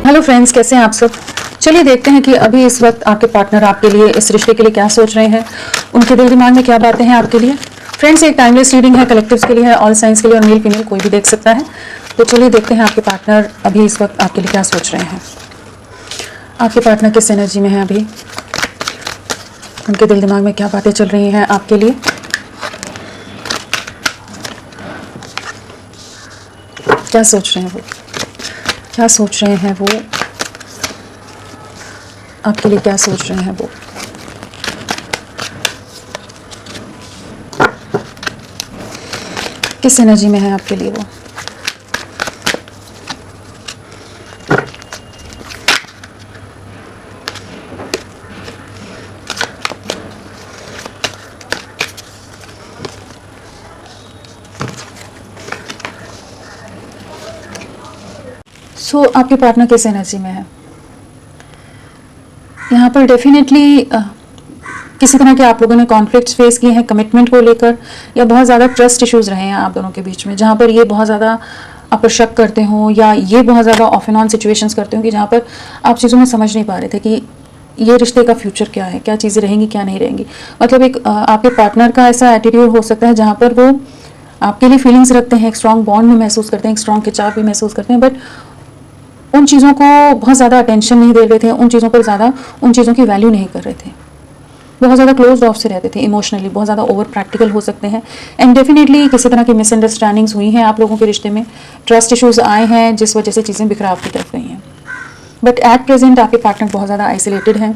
Hello friends, कैसे हैं आप सब। चलिए देखते हैं कि अभी इस वक्त आपके पार्टनर आपके लिए, इस रिश्ते के लिए क्या सोच रहे हैं, उनके दिल दिमाग में क्या बातें हैं आपके लिए। फ्रेंड्स, एक टाइमलेस रीडिंग है, कलेक्टिव्स के लिए है, ऑल साइंस के लिए, और मेल फीमेल कोई भी देख सकता है। तो चलिए देखते हैं आपके पार्टनर अभी इस वक्त आपके लिए क्या सोच रहे हैं। आपके पार्टनर किस एनर्जी में है अभी, उनके दिल दिमाग में क्या बातें चल रही हैं आपके लिए। क्या सोच रहे हैं वो, क्या सोच रहे हैं वो आपके लिए, क्या सोच रहे हैं वो। किस एनर्जी में है आपके लिए वो। आपके पार्टनर किस एनर्जी में है। यहाँ पर डेफिनेटली किसी तरह के आप लोगों ने कॉन्फ्लिक्ट्स फेस किए हैं कमिटमेंट को लेकर, या बहुत ज़्यादा ट्रस्ट इश्यूज रहे हैं आप दोनों के बीच में, जहाँ पर ये बहुत ज़्यादा आप पर शक करते हो, या ये बहुत ज़्यादा ऑफ एंड ऑन सिचुएशंस करते हो कि जहाँ पर आप चीज़ों में समझ नहीं पा रहे थे कि ये रिश्ते का फ्यूचर क्या है, क्या चीज़ें रहेंगी क्या नहीं रहेंगी। मतलब एक आपके पार्टनर का ऐसा एटीट्यूड हो सकता है जहाँ पर वो आपके लिए फीलिंग्स रखते हैं, एक स्ट्रॉन्ग बॉन्ड में महसूस करते हैं, एक स्ट्रॉन्ग खिंचाव भी महसूस करते हैं, बट उन चीज़ों को बहुत ज़्यादा अटेंशन नहीं दे रहे थे, उन चीज़ों पर ज़्यादा उन चीज़ों की वैल्यू नहीं कर रहे थे, बहुत ज़्यादा क्लोज ऑफ से रहते थे, इमोशनली बहुत ज़्यादा ओवर प्रैक्टिकल हो सकते हैं। एंड डेफिनेटली किसी तरह की मिसअंडरस्टैंडिंग्स हुई हैं आप लोगों के रिश्ते में, ट्रस्ट इश्यूज आए हैं जिस वजह से चीज़ें बिखराव की तरफ गई हैं। बट एट प्रेजेंट आपके पार्टनर बहुत ज़्यादा आइसोलेटेड हैं,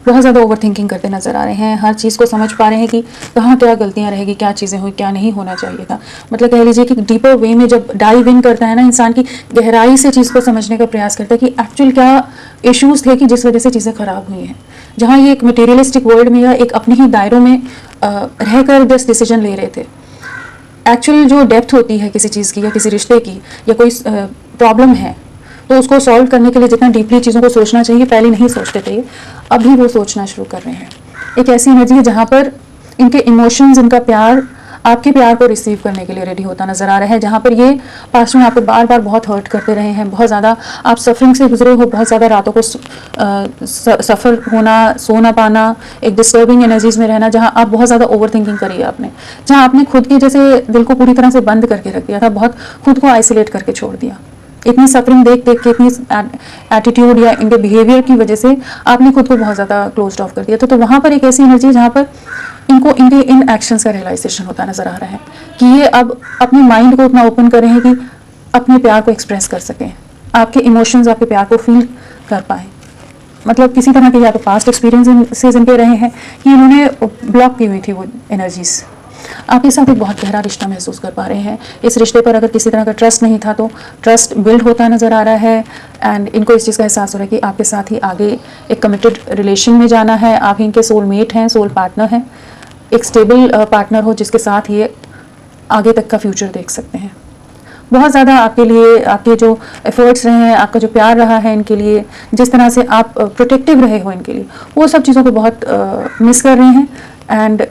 बहुत ज़्यादा ओवर थिंकिंग करते नजर आ रहे हैं, हर चीज़ को समझ पा रहे हैं कि कहाँ क्या गलतियाँ रहेगी, क्या चीज़ें हुई, क्या नहीं होना चाहिए था। मतलब कह लीजिए कि डीपर वे में जब डाइव इन करता है ना इंसान, की गहराई से चीज़ को समझने का प्रयास करता है कि एक्चुअल क्या इश्यूज़ थे कि जिस वजह से चीज़ें ख़राब हुई हैं। जहाँ ये एक मटेरियलिस्टिक वर्ल्ड में या एक अपने ही दायरों में रहकर जस्ट डिसीजन ले रहे थे, एक्चुअल जो डेप्थ होती है किसी चीज़ की या किसी रिश्ते की, या कोई प्रॉब्लम है तो उसको सॉल्व करने के लिए जितना डीपली चीज़ों को सोचना चाहिए पहले नहीं सोचते थे, अभी वो सोचना शुरू कर रहे हैं। एक ऐसी एनर्जी है जहाँ पर इनके इमोशंस, इनका प्यार आपके प्यार को रिसीव करने के लिए रेडी होता नजर आ रहा है, जहाँ पर ये पास्ट में आपको बार बार बहुत हर्ट करते रहे हैं, बहुत ज़्यादा आप सफरिंग से गुजरे हो, बहुत ज़्यादा रातों को सफ़र होना, सो ना पाना, एक डिस्टर्बिंग एनर्जीज में रहना, जहाँ आप बहुत ज़्यादा ओवर थिंकिंग करी है आपने, जहाँ आपने खुद के जैसे दिल को पूरी तरह से बंद करके रख दिया था, बहुत खुद को आइसोलेट करके छोड़ दिया। इतनी सफरिंग देख देख के, इतनी एटीट्यूड या इनके बिहेवियर की वजह से आपने खुद को बहुत ज़्यादा क्लोज्ड ऑफ कर दिया था। तो वहाँ पर एक ऐसी एनर्जी है जहाँ पर इनको इनके इन एक्शंस का रियलाइजेशन होता नज़र आ रहा है कि ये अब अपने माइंड को उतना ओपन कर रहे हैं कि अपने प्यार को एक्सप्रेस कर सकें, आपके इमोशंस, आपके प्यार को फील कर पाएँ। मतलब किसी तरह के या तो पास्ट एक्सपीरियंसेस इनके रहे हैं कि इन्होंने ब्लॉक की हुई थी वो एनर्जीज़, आपके साथ एक बहुत गहरा रिश्ता महसूस कर पा रहे हैं। इस रिश्ते पर अगर किसी तरह का ट्रस्ट नहीं था तो ट्रस्ट बिल्ड होता नज़र आ रहा है, एंड इनको इस चीज़ का एहसास हो रहा है कि आपके साथ ही आगे एक कमिटेड रिलेशन में जाना है, आप ही इनके सोलमेट हैं, सोल पार्टनर हैं, एक स्टेबल पार्टनर हो जिसके साथ ये आगे तक का फ्यूचर देख सकते हैं। बहुत ज़्यादा आपके लिए आपके जो एफर्ट्स रहे हैं, आपका जो प्यार रहा है इनके लिए, जिस तरह से आप प्रोटेक्टिव रहे हो इनके लिए, वो सब चीज़ों को बहुत मिस कर रहे हैं। एंड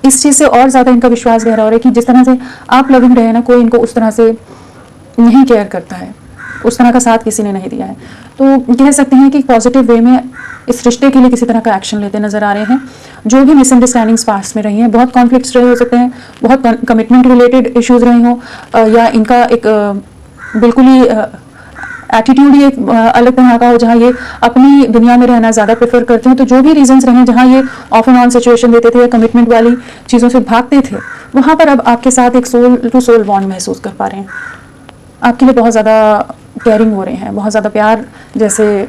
इस चीज़ से और ज़्यादा इनका विश्वास गहरा हो रहा है कि जिस तरह से आप लविंग रहे ना, कोई इनको उस तरह से नहीं केयर करता है, उस तरह का साथ किसी ने नहीं दिया है। तो कह सकते हैं कि पॉजिटिव वे में इस रिश्ते के लिए किसी तरह का एक्शन लेते नज़र आ रहे हैं। जो भी मिसअंडरस्टैंडिंग्स पास्ट में रही हैं, बहुत कॉन्फ्लिक्ट्स रहे हो सकते हैं, बहुत कमिटमेंट रिलेटेड इश्यूज़ रहे हों, या इनका एक बिल्कुल ही एटीट्यूड ही एक अलग तरह का हो, जहाँ ये अपनी दुनिया में रहना ज़्यादा प्रेफर करते हैं। तो जो भी रीजंस रहे हैं जहाँ ये ऑफ एंड ऑन सिचुएशन देते थे या कमिटमेंट वाली चीज़ों से भागते थे, वहाँ पर अब आपके साथ एक सोल टू सोल बॉन्ड महसूस कर पा रहे हैं, आपके लिए बहुत ज़्यादा केयरिंग हो रहे हैं, बहुत ज़्यादा प्यार जैसे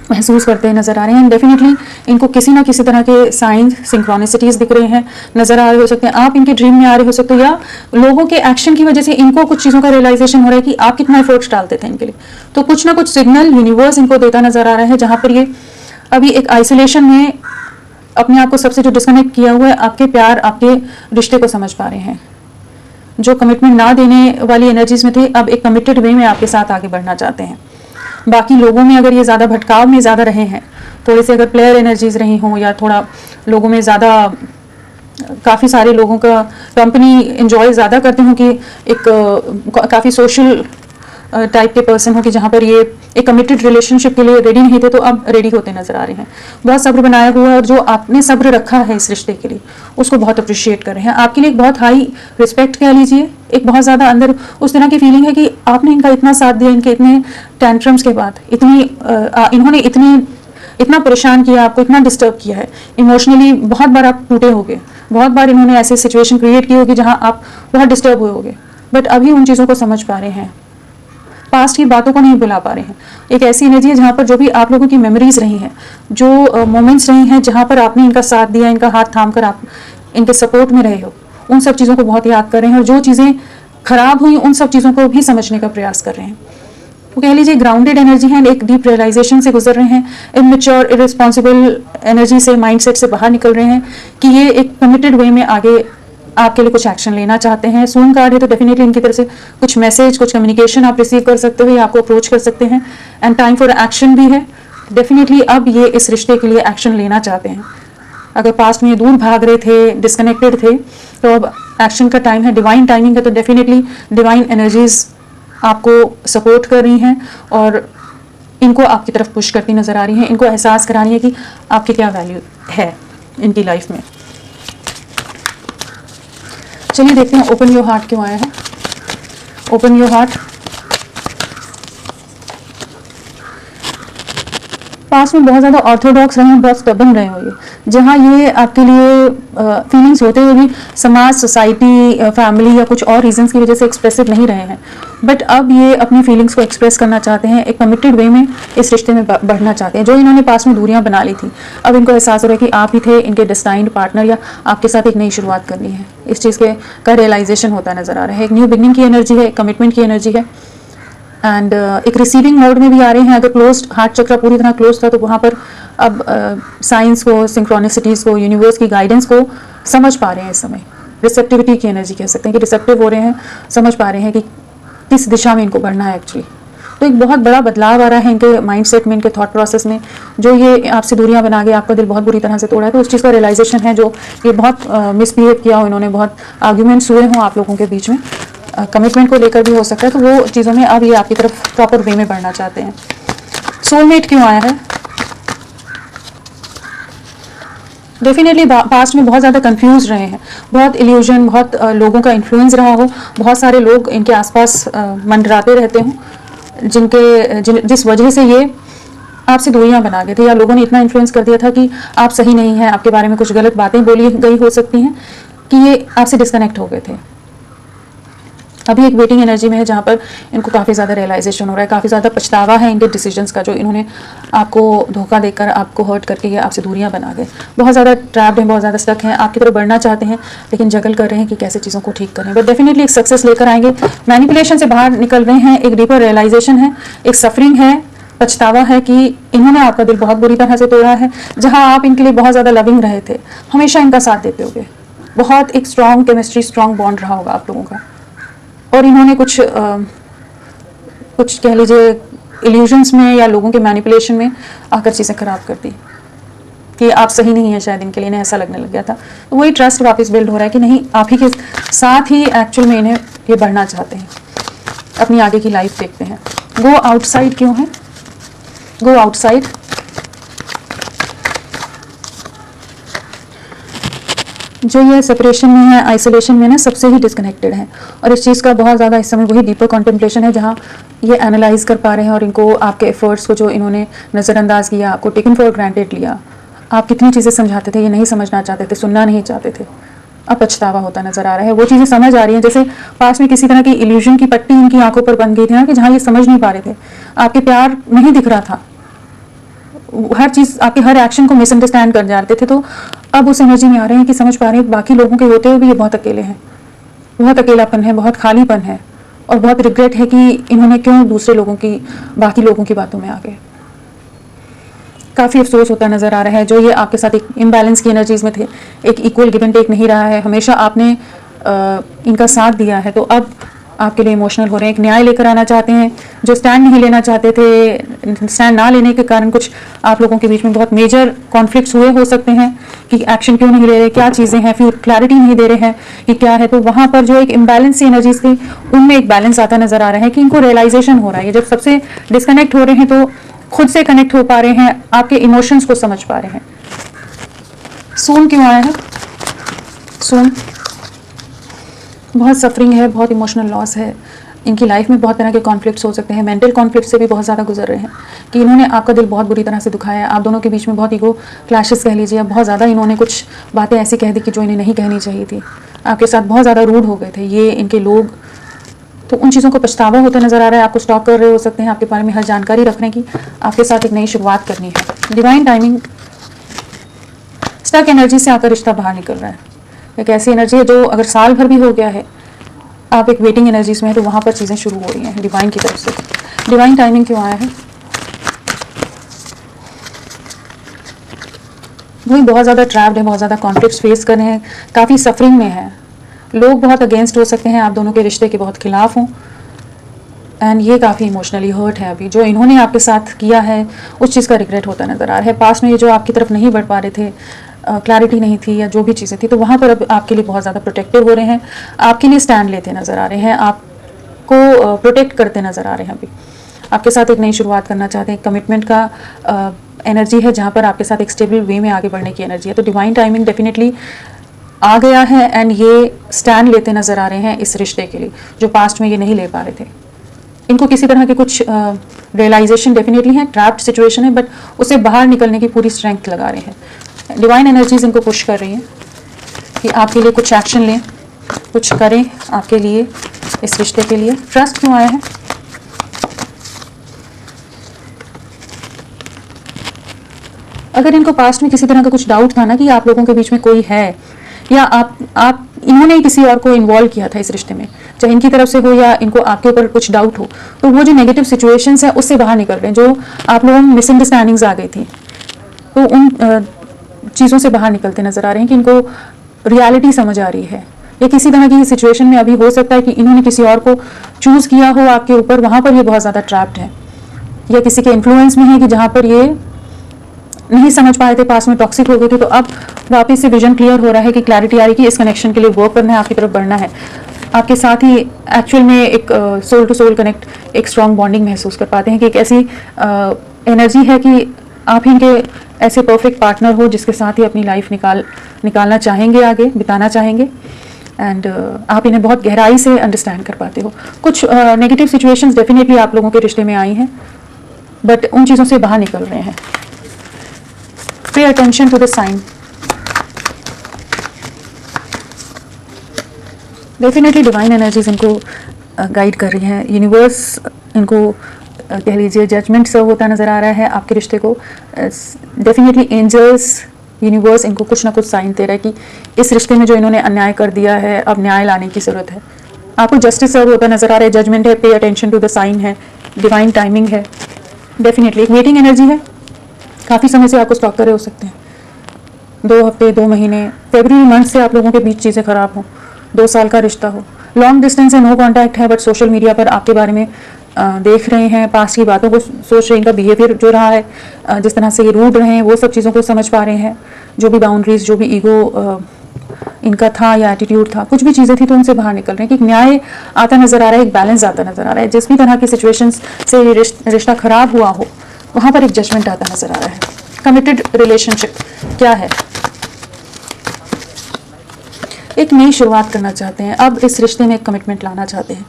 महसूस करते नज़र आ रहे हैं। डेफिनेटली इनको किसी ना किसी तरह के साइंस, सिंक्रोनिसिटीज़ दिख रहे हैं, नज़र आ रहे हो सकते हैं, आप इनके ड्रीम में आ रहे हो सकते हो, या लोगों के एक्शन की वजह से इनको कुछ चीज़ों का रियलाइजेशन हो रहा है कि आप कितना एफर्ट्स डालते थे इनके लिए। तो कुछ ना कुछ सिग्नल यूनिवर्स इनको देता नज़र आ रहा है, जहाँ पर ये अभी एक आइसोलेशन में अपने आप को सबसे जो डिस्कनेक्ट किया हुआ है, आपके प्यार, आपके रिश्ते को समझ पा रहे हैं। जो कमिटमेंट ना देने वाली एनर्जीज में थे, अब एक कमिटेड वे में आपके साथ आगे बढ़ना चाहते हैं। बाकी लोगों में अगर ये ज़्यादा भटकाव में ज़्यादा रहे हैं, थोड़े से अगर प्लेयर एनर्जीज रही हों, या थोड़ा लोगों में ज़्यादा काफ़ी सारे लोगों का कंपनी एंजॉय ज़्यादा करते हों, कि एक काफ़ी सोशल टाइप के पर्सन हो कि जहाँ पर ये एक कमिटेड रिलेशनशिप के लिए रेडी नहीं थे तो अब रेडी होते नजर आ रहे हैं। बहुत सब्र बनाया हुआ है और जो आपने सब्र रखा है इस रिश्ते के लिए उसको बहुत अप्रिशिएट कर रहे हैं। आपके लिए एक बहुत हाई रिस्पेक्ट कह लीजिए, एक बहुत ज़्यादा अंदर उस तरह की फीलिंग है कि आपने इनका इतना साथ दिया, इनके इतने टेंट्रम्स के बाद इन्होंने इतना परेशान किया, आपको इतना डिस्टर्ब किया है इमोशनली। बहुत बार आप टूटे होगे, बहुत बार इन्होंने ऐसे सिचुएशन क्रिएट की होगी जहां आप बहुत डिस्टर्ब हुए होगे, बट अभी उन चीज़ों को समझ पा रहे हैं, पास्ट की बातों को नहीं भुला पा रहे हैं। एक ऐसी एनर्जी है जहाँ पर जो भी आप लोगों की मेमोरीज रही हैं, जो मोमेंट्स रही हैं जहाँ पर आपने इनका साथ दिया, इनका हाथ थाम कर आप इनके सपोर्ट में रहे हो, उन सब चीज़ों को बहुत याद कर रहे हैं और जो चीज़ें खराब हुई उन सब चीज़ों को भी समझने का प्रयास कर रहे हैं। तो कह लीजिए ग्राउंडेड एनर्जी है, एक डीप रियलाइजेशन से गुजर रहे हैं, इमेच्योर इररिस्पॉन्सिबल एनर्जी से, माइंडसेट से बाहर निकल रहे हैं कि ये एक कमिटेड वे में आगे आपके लिए कुछ एक्शन लेना चाहते हैं। सून कार्ड है तो डेफिनेटली इनकी तरफ से कुछ मैसेज, कुछ कम्युनिकेशन आप रिसीव कर सकते हो या आपको अप्रोच कर सकते हैं, एंड टाइम फॉर एक्शन भी है। डेफिनेटली अब ये इस रिश्ते के लिए एक्शन लेना चाहते हैं। अगर पास्ट में ये दूर भाग रहे थे, डिस्कनेक्टेड थे, तो अब एक्शन का टाइम है, डिवाइन टाइमिंग है, तो डेफिनेटली डिवाइन एनर्जीज आपको सपोर्ट कर रही हैं और इनको आपकी तरफ पुश करती नजर आ रही हैं, इनको एहसास करानी है कि आपकी क्या वैल्यू है इनकी लाइफ में। चलिए देखते हैं ओपन योर हार्ट क्यों आया है। ओपन योर हार्ट, पास में बहुत ज़्यादा ऑर्थोडॉक्स रहे हैं, बहुत स्टबन रहे हो ये, जहाँ ये आपके लिए फीलिंग्स होते हुए भी समाज, सोसाइटी, फैमिली या कुछ और रीजंस की वजह से एक्सप्रेसिव नहीं रहे हैं, बट अब ये अपनी फीलिंग्स को एक्सप्रेस करना चाहते हैं, एक कमिटेड वे में इस रिश्ते में बढ़ना चाहते हैं। जो इन्होंने पास में दूरियां बना ली थी, अब इनको एहसास हो रहा है कि आप ही थे इनके डिस्टाइन्ड पार्टनर, या आपके साथ एक नई शुरुआत करनी है। इस चीज़ का रियलाइजेशन होता नजर आ रहा है। एक न्यू बिगनिंग की एनर्जी है, कमिटमेंट की एनर्जी है, एंड एक रिसीविंग मोड में भी आ रहे हैं। अगर क्लोज्ड हार्ट चक्र पूरी तरह क्लोज था तो वहाँ पर अब साइंस को, सिंक्रोनिसिटीज़ को, यूनिवर्स की गाइडेंस को समझ पा रहे हैं। इस समय रिसेप्टिविटी की एनर्जी कह सकते हैं कि रिसेप्टिव हो रहे हैं, समझ पा रहे हैं कि किस दिशा में इनको बढ़ना है एक्चुअली। तो एक बहुत बड़ा बदलाव आ रहा है इनके माइंडसेट में, इनके थॉट प्रोसेस में। जो ये आपसे दूरियां बना के आपका दिल बहुत बुरी तरह से तोड़ा है, तो उस चीज़ का रियलाइजेशन है। जो ये बहुत मिसबिहेव किया हो इन्होंने, बहुत आर्ग्यूमेंट्स हुए हों आप लोगों के बीच में, कमिटमेंट को लेकर भी हो सकता है, तो वो चीज़ों में अब ये आपकी तरफ प्रॉपर वे में बढ़ना चाहते हैं। सोलमेट क्यों आया है? डेफिनेटली पास्ट में बहुत ज़्यादा कंफ्यूज रहे हैं, बहुत इल्यूजन, बहुत लोगों का इन्फ्लुएंस रहा हो, बहुत सारे लोग इनके आसपास मंडराते रहते हों, जिस वजह से ये आपसे दूरियां बना गए थे, या लोगों ने इतना इन्फ्लुएंस कर दिया था कि आप सही नहीं हैं, आपके बारे में कुछ गलत बातें बोली गई हो सकती हैं कि ये आपसे डिस्कनेक्ट हो गए थे। अभी एक वेटिंग एनर्जी में है जहाँ पर इनको काफ़ी ज़्यादा रियलाइजेशन हो रहा है, काफ़ी ज़्यादा पछतावा है इनके डिसीजंस का, जो इन्होंने आपको धोखा देकर, आपको हर्ट करके ये आपसे दूरियां बना गए। बहुत ज़्यादा ट्रैप्ड हैं, बहुत ज़्यादा स्टक हैं, आपकी तरफ बढ़ना चाहते हैं लेकिन जगल कर रहे हैं कि कैसे चीज़ों को ठीक करें, बट डेफिनेटली एक सक्सेस लेकर आएंगे। मैनिपुलेशन से बाहर निकल रहे हैं, एक डीपर रियलाइजेशन है, एक सफरिंग है, पछतावा है कि इन्होंने आपका दिल बहुत बुरी तरह से तोड़ा है। जहाँ आप इनके लिए बहुत ज़्यादा लविंग रहे थे, हमेशा इनका साथ देते होगे, बहुत एक स्ट्रॉन्ग केमिस्ट्री, स्ट्रॉन्ग बॉन्ड रहा होगा आप लोगों का, और इन्होंने कुछ कह लीजिए इल्यूजन्स में या लोगों के मैनिपुलेशन में आकर चीज़ें खराब कर दी कि आप सही नहीं है, शायद इनके लिए इन्हें ऐसा लगने लग गया था। तो वही ट्रस्ट वापस बिल्ड हो रहा है कि नहीं, आप ही के साथ ही एक्चुअल में इन्हें ये बढ़ना चाहते हैं, अपनी आगे की लाइफ देखते हैं। गो आउटसाइड क्यों है? गो आउटसाइड, जो ये सेपरेशन में है, आइसोलेशन में ना, सबसे ही डिस्कनेक्टेड है, और इस चीज़ का बहुत ज़्यादा इस समय वही डीपर कॉन्टेम्पलेशन है जहाँ ये एनालाइज कर पा रहे हैं, और इनको आपके एफर्ट्स को जो इन्होंने नज़रअंदाज किया, आपको टेकन फॉर ग्रांटेड लिया, आप कितनी चीज़ें समझाते थे, ये नहीं समझना चाहते थे, सुनना नहीं चाहते थे, अब पछतावा होता नजर आ रहा है। वो चीज़ें समझ आ रही हैं, जैसे पास में किसी तरह की इल्यूजन की पट्टी इनकी आंखों पर बन गई थी ना, कि जहाँ ये समझ नहीं पा रहे थे, आपके प्यार नहीं दिख रहा था, हर चीज़, आपके हर एक्शन को मिसअंडरस्टैंड कर जाते थे, तो अब उस एनर्जी में आ रहे हैं कि समझ पा रहे हैं बाकी लोगों के होते हुए भी ये बहुत अकेले हैं, बहुत अकेलापन है, बहुत खालीपन है, और बहुत रिग्रेट है कि इन्होंने क्यों दूसरे लोगों की, बाकी लोगों की बातों में आ गए। काफ़ी अफसोस होता नज़र आ रहा है। जो ये आपके साथ एक इम्बैलेंस की एनर्जीज में थे, एक इक्वल गिव एंड टेक नहीं रहा है, हमेशा आपने इनका साथ दिया है, तो अब आपके लिए इमोशनल हो रहे हैं, एक न्याय लेकर आना चाहते हैं, जो स्टैंड नहीं लेना चाहते थे, स्टैंड ना लेने के कारण कुछ आप लोगों के बीच में बहुत मेजर कॉन्फ्लिक्ट्स हुए हो सकते हैं कि एक्शन क्यों नहीं ले रहे, क्या चीज़ें हैं, फिर क्लैरिटी नहीं दे रहे हैं कि क्या है। तो वहाँ पर जो एक इम्बैलेंस सी एनर्जीज थी उनमें एक बैलेंस आता नजर आ रहा है कि इनको रियलाइजेशन हो रहा है। जब सबसे डिस्कनेक्ट हो रहे हैं तो खुद से कनेक्ट हो पा रहे हैं, आपके इमोशंस को समझ पा रहे हैं। सून क्यों आया है? सून बहुत सफरिंग है, बहुत इमोशनल लॉस है, इनकी लाइफ में बहुत तरह के कॉन्फ्लिक्ट्स हो सकते हैं, मेंटल कॉन्फ्लिक्ट से भी बहुत ज़्यादा गुजर रहे हैं कि इन्होंने आपका दिल बहुत बुरी तरह से दुखाया है। आप दोनों के बीच में बहुत ईगो क्लैशेस कह लीजिए, बहुत ज़्यादा इन्होंने कुछ बातें ऐसी कह दी कि जो इन्हें नहीं कहनी चाहिए थी, आपके साथ बहुत ज़्यादा रूड हो गए थे ये इनके लोग। तो उन चीज़ों को पछतावा होता नजर आ रहा है, आपको स्टॉक कर रहे हो सकते हैं, आपके बारे में हर जानकारी रखने की आपके साथ एक नई शुरुआत करनी है। डिवाइन टाइमिंग, स्टक एनर्जी से आपका रिश्ता बाहर निकल रहा है। एक ऐसी एनर्जी है जो अगर साल भर भी हो गया है, आप एक वेटिंग एनर्जीज में है, तो वहाँ पर चीज़ें शुरू हो रही हैं डिवाइन की तरफ से। डिवाइन टाइमिंग क्यों आया है? वही बहुत ज़्यादा ट्रैप्ड है, बहुत ज़्यादा कॉन्फ्लिक्ट्स फेस कर रहे हैं, काफ़ी सफरिंग में है, लोग बहुत अगेंस्ट हो सकते हैं, आप दोनों के रिश्ते के बहुत खिलाफ हों, एंड ये काफ़ी इमोशनली हर्ट है। अभी जो इन्होंने आपके साथ किया है उस चीज़ का रिग्रेट होता नज़र आ रहा है। पास्ट में ये जो आपकी तरफ नहीं बढ़ पा रहे थे, क्लैरिटी नहीं थी या जो भी चीज़ें थी, तो वहाँ पर अब आपके लिए बहुत ज़्यादा प्रोटेक्टिव हो रहे हैं, आपके लिए स्टैंड लेते नज़र आ रहे हैं, आपको प्रोटेक्ट करते नज़र आ रहे हैं। अभी आपके साथ एक नई शुरुआत करना चाहते हैं, कमिटमेंट का एनर्जी है जहाँ पर आपके साथ एक स्टेबल वे में आगे बढ़ने की एनर्जी है। तो डिवाइन टाइमिंग डेफिनेटली आ गया है एंड ये स्टैंड लेते नज़र आ रहे हैं इस रिश्ते के लिए, जो पास्ट में ये नहीं ले पा रहे थे। इनको किसी तरह के कुछ रियलाइजेशन डेफिनेटली है, ट्रैप्ड सिचुएशन है, बट उससे बाहर निकलने की पूरी स्ट्रेंथ लगा रहे हैं। डिवाइन एनर्जीज इनको पुश कर रही हैं कि आपके लिए कुछ एक्शन लें, कुछ करें आपके लिए, इस रिश्ते के लिए। ट्रस्ट क्यों आया है? अगर इनको पास्ट में किसी तरह का कुछ डाउट था ना कि आप लोगों के बीच में कोई है, या आप इन्होंने ही किसी और को इन्वॉल्व किया था इस रिश्ते में, चाहे इनकी तरफ से हो या इनको आपके ऊपर कुछ डाउट हो, तो वो जो नेगेटिव सिचुएशंस है उससे बाहर निकल रहे हैं। जो आप लोगों में मिसअंडरस्टैंडिंग्स आ गई थी, तो उन चीज़ों से बाहर निकलते नजर आ रहे हैं कि इनको रियलिटी समझ आ रही है। या किसी तरह की सिचुएशन में अभी हो सकता है कि इन्होंने किसी और को चूज़ किया हो आपके ऊपर, वहाँ पर ये बहुत ज़्यादा ट्रैप्ड है, या किसी के इन्फ्लुएंस में है कि जहाँ पर ये नहीं समझ पाए थे, पास में टॉक्सिक हो गए थे। तो अब वापस से विजन क्लियर हो रहा है कि क्लैरिटी आ रही है कि इस कनेक्शन के लिए वर्क करना है, आपकी तरफ बढ़ना है। आपके साथ ही एक्चुअल में एक सोल टू सोल कनेक्ट, एक स्ट्रॉन्ग बॉन्डिंग महसूस कर पाते हैं कि एक ऐसी एनर्जी है कि आप ही इनके ऐसे परफेक्ट पार्टनर हो जिसके साथ ही अपनी लाइफ निकालना चाहेंगे, आगे बिताना चाहेंगे, एंड आप इन्हें बहुत गहराई से अंडरस्टैंड कर पाते हो। कुछ नेगेटिव सिचुएशंस डेफिनेटली आप लोगों के रिश्ते में आई हैं, बट उन चीज़ों से बाहर निकल रहे हैं। Pay attention to the sign. Definitely divine energies इनको गाइड कर रही हैं, यूनिवर्स इनको कह लीजिए जजमेंट सर्व होता नज़र आ रहा है आपके रिश्ते को। डेफिनेटली एंजल्स, यूनिवर्स इनको कुछ ना कुछ साइन दे रहा है कि इस रिश्ते में जो इन्होंने अन्याय कर दिया है, अब न्याय लाने की ज़रूरत है। आपको जस्टिस सर्व होता नज़र आ रहा है, जजमेंट है, pay attention to the sign है, डिवाइन टाइमिंग है। डेफिनेटली एक वेटिंग एनर्जी है, काफ़ी समय से आपको स्टॉक करे हो सकते हैं, 2 हफ्ते 2 महीने, फरवरी मंथ से आप लोगों के बीच चीज़ें ख़राब हों, 2 साल का रिश्ता हो, लॉन्ग डिस्टेंस है, नो कॉन्टैक्ट है, बट सोशल मीडिया पर आपके बारे में देख रहे हैं, पास्ट की बातों को सोच रहे हैं, इनका बिहेवियर जो रहा है, जिस तरह से ये रूड रहे हैं, वो सब चीज़ों को समझ पा रहे हैं। जो भी बाउंड्रीज, जो भी ईगो इनका था या एटीट्यूड था, कुछ भी चीज़ें थी, तो उनसे बाहर निकल रहे हैं कि न्याय आता नज़र आ रहा है, एक बैलेंस आता नज़र आ रहा है। जिस भी तरह की सिचुएशंस से ये रिश्ता ख़राब हुआ हो, वहाँ पर एक जजमेंट आता नज़र आ रहा है। कमिटेड रिलेशनशिप क्या है? एक नई शुरुआत करना चाहते हैं, अब इस रिश्ते में एक कमिटमेंट लाना चाहते हैं,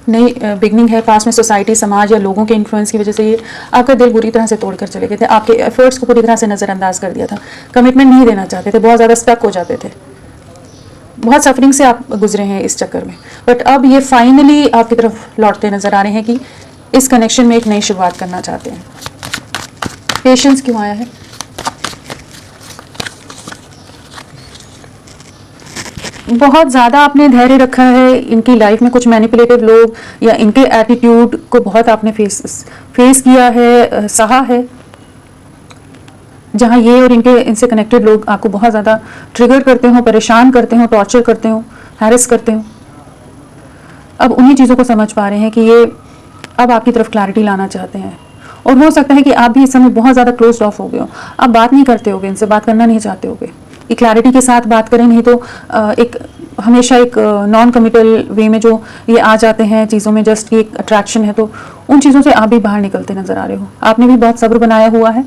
नई बिगनिंग है। पास में सोसाइटी, समाज या लोगों के इन्फ्लुएंस की वजह से ये आपका दिल बुरी तरह से तोड़कर चले गए थे, आपके एफर्ट्स को पूरी तरह से नज़रअंदाज कर दिया था, कमिटमेंट नहीं देना चाहते थे, बहुत ज़्यादा स्टक हो जाते थे, बहुत सफरिंग से आप गुजरे हैं इस चक्कर में। बट अब ये फाइनली आपकी तरफ लौटते नज़र आ रहे हैं कि इस कनेक्शन में एक नई शुरुआत करना चाहते हैं। पेशेंस क्यों आया है? बहुत ज़्यादा आपने धैर्य रखा है, इनकी लाइफ में कुछ मैनिपुलेटिव लोग या इनके एटीट्यूड को बहुत आपने फेस किया है, सहा है, जहाँ ये और इनसे कनेक्टेड लोग आपको बहुत ज़्यादा ट्रिगर करते हो, परेशान करते हो, टॉर्चर करते हो, हैरेस करते हो। अब उन्हीं चीज़ों को समझ पा रहे हैं कि ये अब आपकी तरफ क्लैरिटी लाना चाहते हैं। और हो सकता है कि आप भी इस समय बहुत ज़्यादा क्लोज ऑफ हो गए हो, आप बात नहीं करते होगे, इनसे बात करना नहीं चाहते होगे, एक क्लैरिटी के साथ बात करें, नहीं तो एक हमेशा एक नॉन कमिटल वे में जो ये आ जाते हैं चीज़ों में, जस्ट की एक अट्रैक्शन है, तो उन चीज़ों से आप भी बाहर निकलते नजर आ रहे हो। आपने भी बहुत सब्र बनाया हुआ है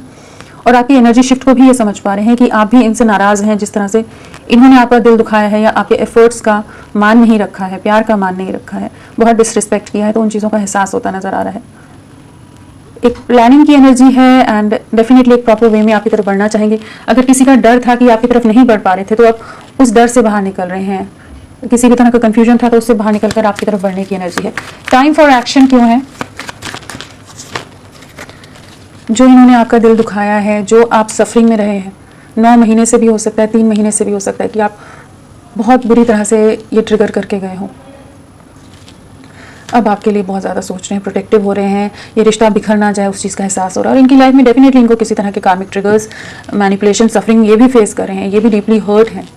और आपकी एनर्जी शिफ्ट को भी ये समझ पा रहे हैं कि आप भी इनसे नाराज़ हैं, जिस तरह से इन्होंने आपका दिल दुखाया है या आपके एफर्ट्स का मान नहीं रखा है, प्यार का मान नहीं रखा है, बहुत डिसरिस्पेक्ट किया है, तो उन चीज़ों का एहसास होता नज़र आ रहा है। एक प्लानिंग की एनर्जी है एंड डेफिनेटली एक प्रॉपर वे में आपकी तरफ बढ़ना चाहेंगे। अगर किसी का डर था कि आपकी तरफ नहीं बढ़ पा रहे थे, तो अब उस डर से बाहर निकल रहे हैं। किसी भी तरह का कंफ्यूजन था तो उससे बाहर निकलकर आपकी तरफ बढ़ने की एनर्जी है। टाइम फॉर एक्शन क्यों है? जो इन्होंने आपका दिल दुखाया है, जो आप सफरिंग में रहे हैं, 9 महीने से भी हो सकता है, 3 महीने से भी हो सकता है कि आप बहुत बुरी तरह से ये ट्रिगर करके गए हों। अब आपके लिए बहुत ज़्यादा सोच रहे हैं, प्रोटेक्टिव हो रहे हैं, ये रिश्ता बिखर ना जाए उस चीज़ का एहसास हो रहा है। और इनकी लाइफ में डेफिनेटली इनको किसी तरह के कार्मिक ट्रिगर्स, मैनिपुलेशन, सफरिंग ये भी फेस कर रहे हैं, ये भी डीपली हर्ट हैं,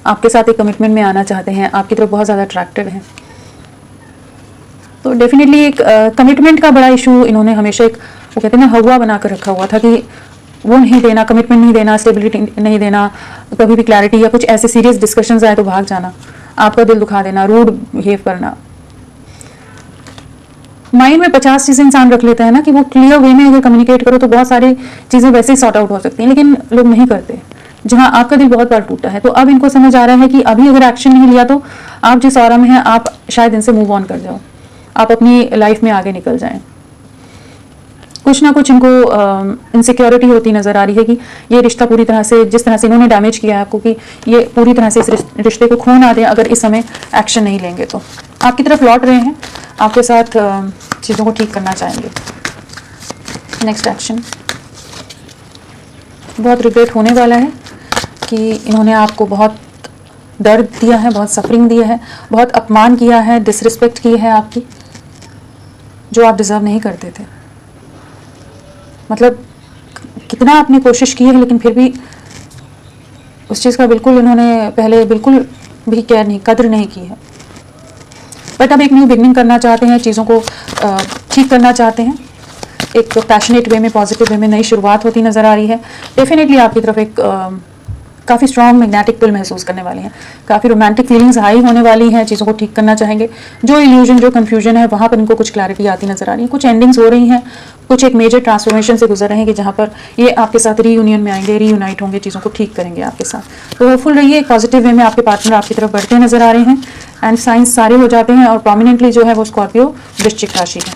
आपके साथ एक कमिटमेंट में आना चाहते हैं, आपकी तरफ बहुत ज़्यादा अट्रैक्टेड हैं। तो डेफिनेटली एक कमिटमेंट का बड़ा इशू इन्होंने हमेशा एक, वो कहते हैं ना, हवा बना कर रखा हुआ था कि वो नहीं देना, कमिटमेंट नहीं देना, स्टेबिलिटी नहीं देना, कभी भी क्लैरिटी या कुछ ऐसे सीरियस डिस्कशंस आए तो भाग जाना, आपका दिल दुखा देना, रूड बिहेव करना। माइंड में 50 चीज़ें इंसान रख लेता है ना कि वो क्लियर वे में अगर कम्युनिकेट करो तो बहुत सारी चीज़ें वैसे ही सॉर्ट आउट हो सकती हैं, लेकिन लोग नहीं करते। जहां आपका दिल बहुत बार टूटा है, तो अब इनको समझ आ रहा है कि अभी अगर एक्शन नहीं लिया तो आप जिस ऑरा में हैं, आप शायद इनसे मूव ऑन कर जाओ, आप अपनी लाइफ में आगे निकल जाएं। कुछ ना कुछ इनको इनसिक्योरिटी होती नज़र आ रही है कि ये रिश्ता पूरी तरह से, जिस तरह से इन्होंने डैमेज किया है आपको, कि ये पूरी तरह से इस रिश्ते को खो ना दें अगर इस समय एक्शन नहीं लेंगे। तो आपकी तरफ लौट रहे हैं, आपके साथ चीज़ों को ठीक करना चाहेंगे। नेक्स्ट एक्शन, बहुत रिग्रेट होने वाला है कि इन्होंने आपको बहुत दर्द दिया है, बहुत सफरिंग दी है, बहुत अपमान किया है, डिसरिस्पेक्ट की है आपकी, जो आप डिज़र्व नहीं करते थे। मतलब कितना आपने कोशिश की है, लेकिन फिर भी उस चीज़ का बिल्कुल इन्होंने पहले बिल्कुल भी केयर नहीं, कदर नहीं की है। बट अब एक न्यू बिगनिंग करना चाहते हैं, चीज़ों को ठीक करना चाहते हैं, एक पैशनेट वे में, पॉजिटिव वे में नई शुरुआत होती नज़र आ रही है। डेफिनेटली आपकी तरफ एक काफ़ी स्ट्रॉन्ग मैग्नेटिक पुल महसूस करने वाले हैं, काफ़ी रोमांटिक फीलिंग्स हाई होने वाली हैं, चीज़ों को ठीक करना चाहेंगे। जो इल्यूजन, जो कन्फ्यूजन है, वहाँ पर इनको कुछ क्लैरिटी आती नज़र आ रही है, कुछ एंडिंग्स हो रही हैं, कुछ एक मेजर ट्रांसफॉर्मेशन से गुजर रहे हैं कि जहाँ पर ये आपके साथ रीयूनियन में आएंगे, रीयूनाइट होंगे, चीज़ों को ठीक करेंगे आपके साथ। तो होपफुल रहिए, एक पॉजिटिव वे में आपके पार्टनर आपकी तरफ बढ़ते नजर आ रहे हैं एंड साइंस सारे हो जाते हैं, और प्रोमिनेंटली जो है वो स्कॉर्पियो वृश्चिक राशि है।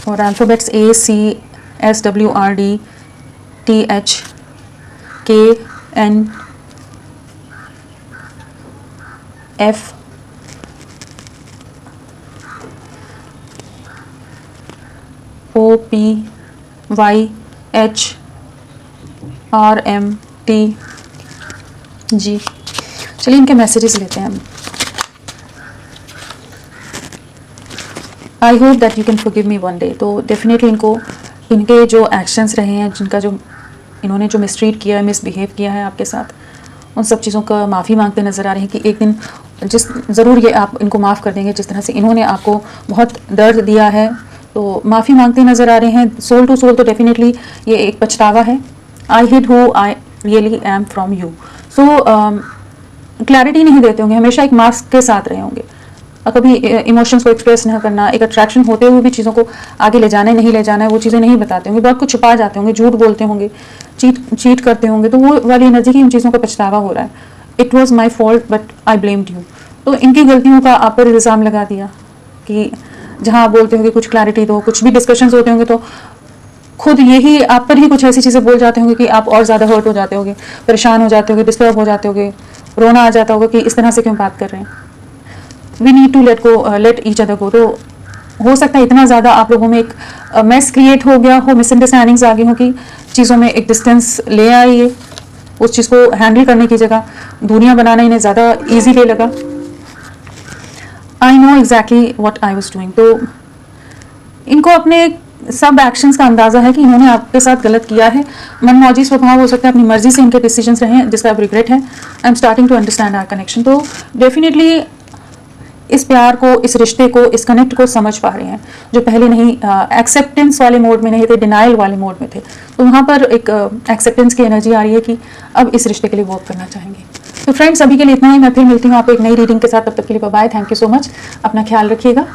और अल्फाबेट्स ACSWRDTHKNF OPYHRMTG। चलिए इनके मैसेजेस लेते हैं हम। I hope that you can forgive me one day. तो डेफिनेटली इनको, इनके जो एक्शंस रहे हैं, जिनका जो इन्होंने जो मिसट्रीट किया है, मिसबिहेव किया है आपके साथ, उन सब चीज़ों का माफ़ी मांगते नज़र आ रहे हैं कि एक दिन ज़रूर ये आप इनको माफ़ कर देंगे। जिस तरह से इन्होंने आपको बहुत दर्द दिया है, तो माफ़ी मांगते नज़र आ रहे हैं। सोल टू सोल तो डेफिनेटली ये एक पछतावा है। I hid who I really am from you. So clarity नहीं देते होंगे, हमेशा एक मास्क के साथ रहे होंगे, कभी इमोशंस को एक्सप्रेस नहीं करना, एक अट्रैक्शन होते हुए भी चीज़ों को आगे ले जाना है, नहीं ले जाना है, वो चीज़ें नहीं बताते होंगे, बहुत कुछ छुपा जाते होंगे, झूठ बोलते होंगे, चीट करते होंगे। तो वो वाली एनर्जी की उन चीज़ों का पछतावा हो रहा है। It was my fault but I blamed you. तो इनकी गलतियों का आप पर इल्ज़ाम लगा दिया कि जहाँ आप बोलते होंगे कुछ क्लैरिटी दो, कुछ भी डिस्कशंस होते होंगे तो खुद यही आप पर ही कुछ ऐसी चीज़ें बोल जाते होंगे कि आप और ज़्यादा हर्ट हो जाते होंगे, परेशान हो जाते होंगे, डिस्टर्ब हो जाते होंगे, रोना आ जाता होगा कि इस तरह से क्यों बात कर रहे हैं। We need to let each other go. तो हो सकता है इतना ज़्यादा आप लोगों में एक मेस क्रिएट हो गया हो, मिसअंडरस्टैंडिंग्स आ गई हो कि चीज़ों में एक डिस्टेंस ले आइए, उस चीज़ को हैंडल करने की जगह दूरियां बनाना इन्हें ज़्यादा ईजीली लगा। I know exactly what I was doing. तो इनको अपने सब एक्शंस का अंदाजा है कि इन्होंने आपके साथ गलत किया है, मनमौजी स्वभाव हो सकता है, अपनी मर्जी से इनके डिसीजंस रहे हैं जिसका अब रिग्रेट है। I am starting to understand our connection. तो डेफिनेटली इस प्यार को, इस रिश्ते को, इस कनेक्ट को समझ पा रहे हैं, जो पहले नहीं एक्सेप्टेंस वाले मोड में नहीं थे, डिनाइल वाले मोड में थे। तो वहाँ पर एक एक्सेप्टेंस की एनर्जी आ रही है कि अब इस रिश्ते के लिए वर्क करना चाहेंगे। तो फ्रेंड्स, अभी के लिए इतना ही। मैं फिर मिलती हूँ आपको एक नई रीडिंग के साथ। तब तक के लिए bye bye. Thank you so much. अपना ख्याल रखिएगा।